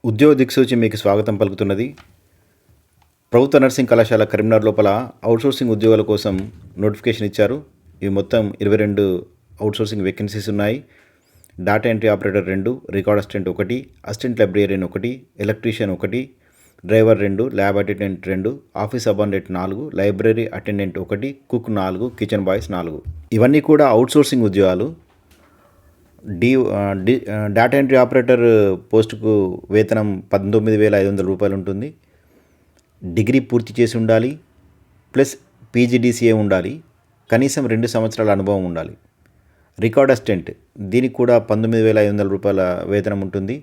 ఉద్యోగ దిక్సూచి మీకు స్వాగతం పలుకుతున్నది. ప్రభుత్వ నర్సింగ్ కళాశాల కరీంనగర్ లోపల అవుట్సోర్సింగ్ ఉద్యోగాల కోసం నోటిఫికేషన్ ఇచ్చారు. ఇవి మొత్తం 22 అవుట్సోర్సింగ్ వేకెన్సీస్ ఉన్నాయి. Data entry operator 2, record assistant 1, assistant librarian 1, electrician 1, driver 2, lab attendant 2, office abundant 4, library attendant 1, cook 4, kitchen boys 4. ఇవన్నీ కూడా అవుట్సోర్సింగ్ ఉద్యోగాలు. డేటా ఎంట్రీ ఆపరేటర్ పోస్టుకు వేతనం 19,500 రూపాయలు ఉంటుంది. డిగ్రీ పూర్తి చేసి ఉండాలి, ప్లస్ పీజీడీసీఏ ఉండాలి, కనీసం 2 సంవత్సరాల అనుభవం ఉండాలి. రికార్డ్ అసిస్టెంట్ దీనికి కూడా 19,500 రూపాయల వేతనం ఉంటుంది.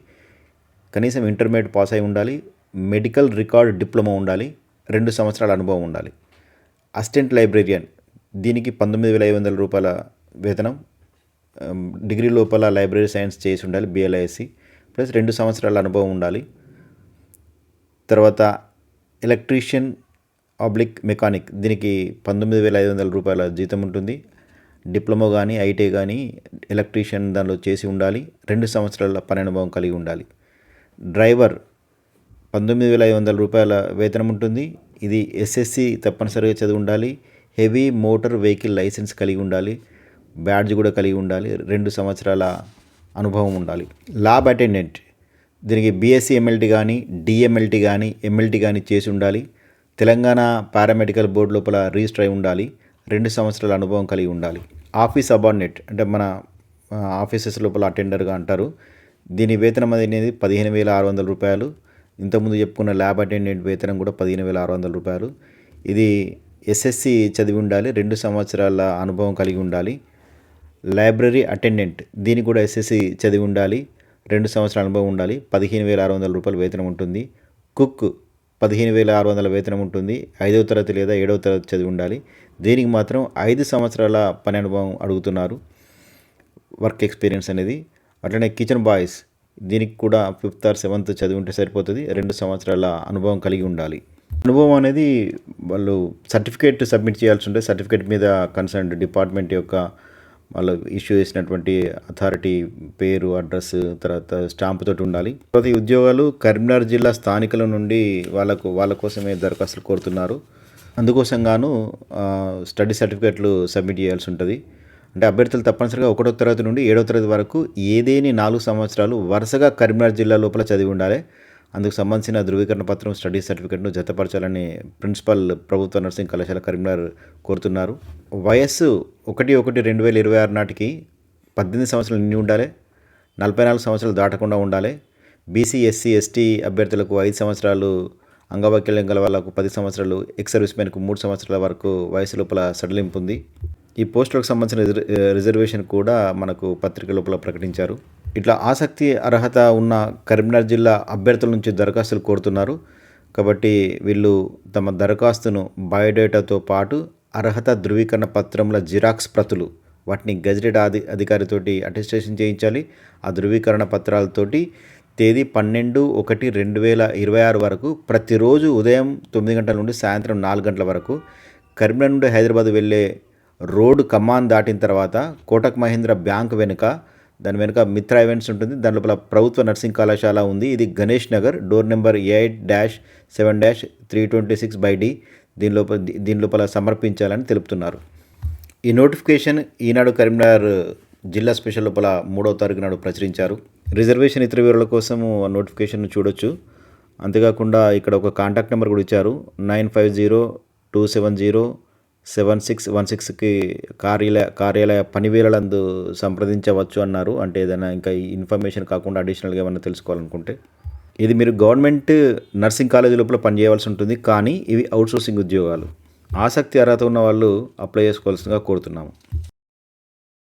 కనీసం ఇంటర్మీడియట్ పాస్ అయి ఉండాలి, మెడికల్ రికార్డ్ డిప్లొమా ఉండాలి, 2 సంవత్సరాల అనుభవం ఉండాలి. అసిస్టెంట్ లైబ్రేరియన్ దీనికి 19,500 రూపాయల వేతనం, డిగ్రీ లోపల లైబ్రరీ సైన్స్ చేసి ఉండాలి, బిఎల్ఐఎస్సి, ప్లస్ 2 సంవత్సరాల అనుభవం ఉండాలి. తర్వాత ఎలక్ట్రీషియన్ మెకానిక్ దీనికి 19,500 రూపాయల జీతం ఉంటుంది. డిప్లొమా కానీ ఐటీ కానీ ఎలక్ట్రీషియన్ దానిలో చేసి ఉండాలి, 2 సంవత్సరాల పని అనుభవం కలిగి ఉండాలి. డ్రైవర్ 19,500 రూపాయల వేతనం ఉంటుంది. ఇది ఎస్ఎస్సి తప్పనిసరిగా చదివి ఉండాలి, హెవీ మోటార్ వెహికల్ లైసెన్స్ కలిగి ఉండాలి, బ్యాడ్జ్ కూడా కలిగి ఉండాలి, 2 సంవత్సరాల అనుభవం ఉండాలి. ల్యాబ్ అటెండెంట్ దీనికి బీఎస్సీ ఎంఎల్టీ కానీ డిఎంఎల్టీ కానీ ఎంఎల్టీ కానీ చేసి ఉండాలి, తెలంగాణ పారామెడికల్ బోర్డు లోపల రిజిస్టర్ అయి ఉండాలి, 2 సంవత్సరాల అనుభవం కలిగి ఉండాలి. ఆఫీస్ అబాండెంట్ అంటే మన ఆఫీసెస్ లోపల అటెండర్గా అంటారు. దీని వేతనం అనేది 15,600 రూపాయలు. ఇంతకుముందు చెప్పుకున్న ల్యాబ్ అటెండెంట్ వేతనం కూడా 15,600 రూపాయలు. ఇది ఎస్ఎస్సి చదివి ఉండాలి, 2 సంవత్సరాల అనుభవం కలిగి ఉండాలి. లైబ్రరీ అటెండెంట్ దీనికి కూడా ఎస్ఎస్సి చదివి ఉండాలి, 2 సంవత్సరాల అనుభవం ఉండాలి, 15,600 రూపాయలు వేతనం ఉంటుంది. కుక్ 15,600 వేతనం ఉంటుంది. 5వ తరగతి లేదా 7వ తరగతి చదివి ఉండాలి. దీనికి మాత్రం 5 సంవత్సరాల పని అనుభవం అడుగుతున్నారు, వర్క్ ఎక్స్పీరియన్స్ అనేది. అట్లనే కిచెన్ బాయ్స్ దీనికి కూడా 5th or 7th చదివి ఉంటే సరిపోతుంది, 2 సంవత్సరాల అనుభవం కలిగి ఉండాలి. అనుభవం అనేది వాళ్ళు సర్టిఫికేట్ సబ్మిట్ చేయాల్సి ఉంటుంది. సర్టిఫికేట్ మీద కన్సర్న్ డిపార్ట్మెంట్ యొక్క వాళ్ళు ఇష్యూ చేసినటువంటి అథారిటీ పేరు, అడ్రస్, తర్వాత స్టాంపు తోటి ఉండాలి. తర్వాత ఈ ఉద్యోగాలు కరీంనగర్ జిల్లా స్థానికుల నుండి వాళ్ళ కోసమే దరఖాస్తులు కోరుతున్నారు. అందుకోసం గాను స్టడీ సర్టిఫికేట్లు సబ్మిట్ చేయాల్సి ఉంటుంది. అంటే అభ్యర్థులు తప్పనిసరిగా 1వ తరగతి నుండి 7వ తరగతి వరకు ఏదేని 4 సంవత్సరాలు వరుసగా కరీంనగర్ జిల్లా లోపల చదివి ఉండాలి. అందుకు సంబంధించిన ధృవీకరణ పత్రం, స్టడీ సర్టిఫికేట్ను జతపరచాలని ప్రిన్సిపల్ ప్రభుత్వ నర్సింగ్ కళాశాల కరీంనగర్ కోరుతున్నారు. వయస్సు 1/1/2026 నాటికి 18 సంవత్సరాలు నిండి ఉండాలి, 44 సంవత్సరాలు దాటకుండా ఉండాలి. బీసీ, ఎస్సీ, ఎస్టీ అభ్యర్థులకు 5 సంవత్సరాలు, అంగవైకల్యం గల వాళ్ళకు 10 సంవత్సరాలు, ఎక్స్ సర్వీస్ మెన్కు 3 సంవత్సరాల వరకు వయసు లోపల సడలింపు ఉంది. ఈ పోస్టులకు సంబంధించిన రిజర్వేషన్ కూడా మనకు పత్రిక లోపల ప్రకటించారు. ఇట్లా ఆసక్తి, అర్హత ఉన్న కరీంనగర్ జిల్లా అభ్యర్థుల నుంచి దరఖాస్తులు కోరుతున్నారు. కాబట్టి వీళ్ళు తమ దరఖాస్తును బయోడేటాతో పాటు అర్హత ధృవీకరణ పత్రముల జిరాక్స్ ప్రతులు, వాటిని గెజిటెడ్ అధికారితోటి అటెస్టేషన్ చేయించాలి. ఆ ధృవీకరణ పత్రాలతోటి తేదీ 12/1/2026 వరకు ప్రతిరోజు ఉదయం 9 గంటల నుండి సాయంత్రం 4 గంటల వరకు కరీంనగర్ నుండి హైదరాబాద్ వెళ్ళే రోడ్డు కమాన్ దాటిన తర్వాత కోటక్ మహీంద్రా బ్యాంక్ వెనుక, దాని వెనుక మిత్ర ఈవెంట్స్ ఉంటుంది. దాని లోపల ప్రభుత్వ నర్సింగ్ కళాశాల ఉంది. ఇది Ganesh Nagar, door number 8-7-326/D. దీని లోపల సమర్పించాలని తెలుపుతున్నారు. ఈ నోటిఫికేషన్ ఈనాడు కరీంనగర్ జిల్లా స్పెషల్ లోపల 3వ తారీఖు నాడు ప్రచురించారు. రిజర్వేషన్ ఇతర వివరాల కోసము నోటిఫికేషన్ చూడొచ్చు. అంతేకాకుండా ఇక్కడ ఒక కాంటాక్ట్ నెంబర్ కూడా ఇచ్చారు, 9502707616కి కార్యాలయ పనివేళలందు సంప్రదించవచ్చు అన్నారు. అంటే ఏదైనా ఇంకా ఇన్ఫర్మేషన్ కాకుండా అడిషనల్గా ఏమైనా తెలుసుకోవాలనుకుంటే. ఇది మీరు గవర్నమెంట్ నర్సింగ్ కాలేజీ లోపల పనిచేయవలసి ఉంటుంది, కానీ ఇవి అవుట్సోర్సింగ్ ఉద్యోగాలు. ఆసక్తి, అర్హత ఉన్న వాళ్ళు అప్లై చేసుకోవాల్సిందిగా కోరుతున్నాము.